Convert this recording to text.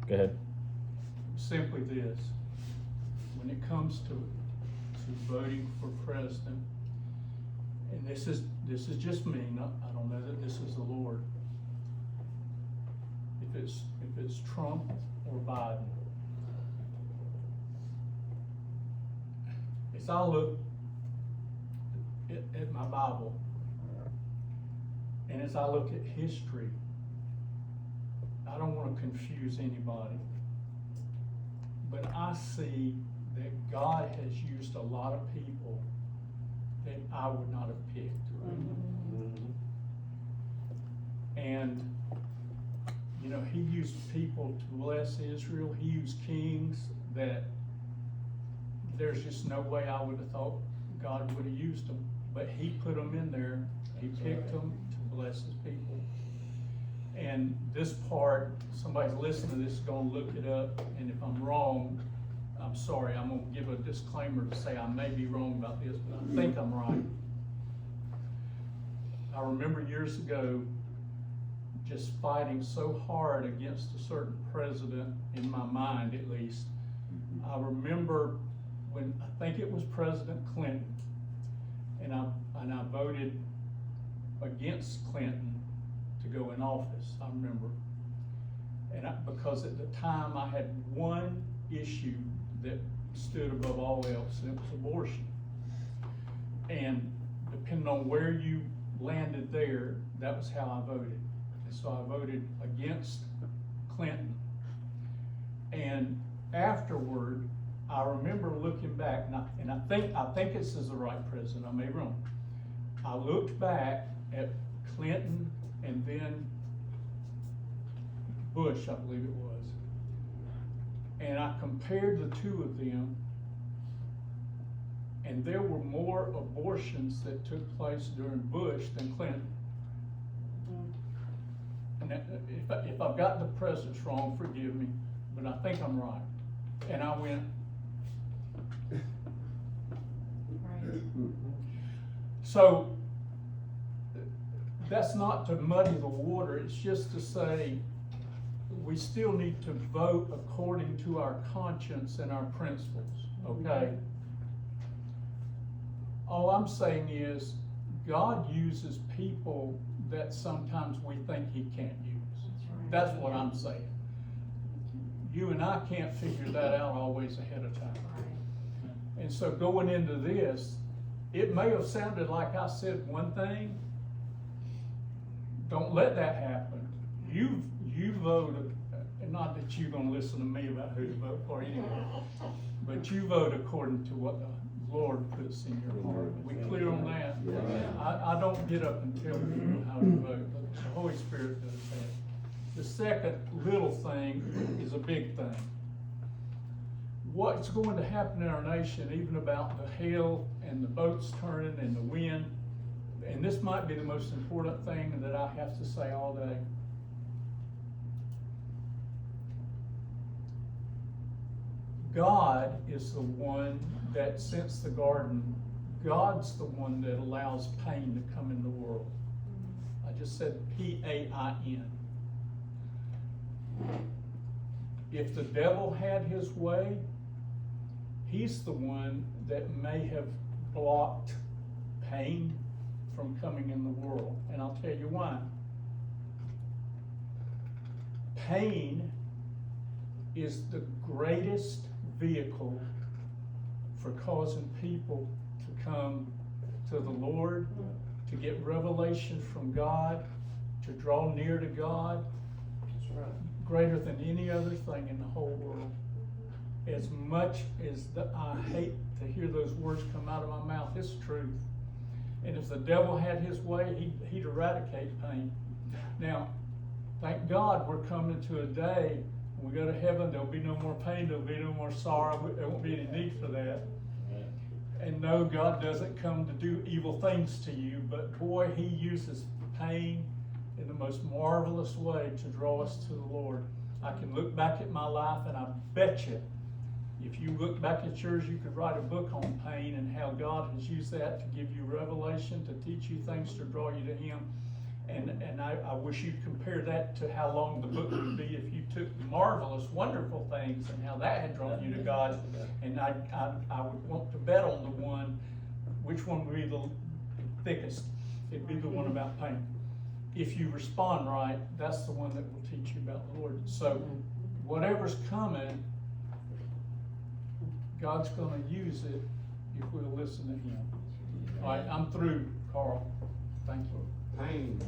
Go ahead. Simply this: when it comes to voting for president, and this is just me. I don't know that this is the Lord. If it's Trump or Biden, as I look at my Bible, and as I look at history, I don't want to confuse anybody, but I see that God has used a lot of people that I would not have picked. And, you know, he used people to bless Israel. He used kings that there's just no way I would have thought God would have used them. But he put them in there. He picked them to bless his people. And this part, somebody's listening to this is going to look it up. And if I'm wrong, I'm sorry. I'm going to give a disclaimer to say I may be wrong about this, but I think I'm right. I remember years ago just fighting so hard against a certain president, in my mind at least. I remember when, I think it was President Clinton, and I voted against Clinton to go in office, I remember. And because at the time I had one issue that stood above all else, and it was abortion. And depending on where you landed there, that was how I voted. And so I voted against Clinton. And afterward, I remember looking back, and I think this is the right president, I may be wrong. I looked back at Clinton and then Bush, I believe it was. And I compared the two of them, and there were more abortions that took place during Bush than Clinton. And if I've got the presidents wrong, forgive me, but I think I'm right. And I went, Right. so that's not to muddy the water, it's just to say we still need to vote according to our conscience and our principles, okay? All I'm saying is God uses people that sometimes we think he can't use. That's what I'm saying. You and I can't figure that out always ahead of time. And so going into this, it may have sounded like I said one thing. Don't let that happen. You vote, and not that you're going to listen to me about who to vote for anyway, but you vote according to what the Lord puts in your heart. Are we clear on that? I don't get up and tell people how to vote, but the Holy Spirit does that. The second little thing is a big thing. What's going to happen in our nation, even about the hail and the boats turning and the wind, and this might be the most important thing that I have to say all day. God is the one that, since the garden, God's the one that allows pain to come in the world. I just said P-A-I-N. If the devil had his way, he's the one that may have blocked pain from coming in the world. And I'll tell you why. Pain is the greatest vehicle for causing people to come to the Lord, to get revelation from God, to draw near to God. That's right. Greater than any other thing in the whole world. As much as I hate to hear those words come out of my mouth, it's truth. And if the devil had his way, he'd eradicate pain. Now, thank God we're coming to a day when we go to heaven, there'll be no more pain, there'll be no more sorrow, there won't be any need for that. And no, God doesn't come to do evil things to you, but boy, he uses pain in the most marvelous way to draw us to the Lord. I can look back at my life, and I bet you, if you look back at yours, you could write a book on pain and how God has used that to give you revelation, to teach you things, to draw you to him. And I wish you'd compare that to how long the book would be if you took the marvelous, wonderful things and how that had drawn you to God. And I would want to bet on the one, which one would be the thickest? It'd be the one about pain. If you respond right, that's the one that will teach you about the Lord. So whatever's coming, God's gonna use it if we'll listen to Him. All right, I'm through, Carl. Thank you. Pain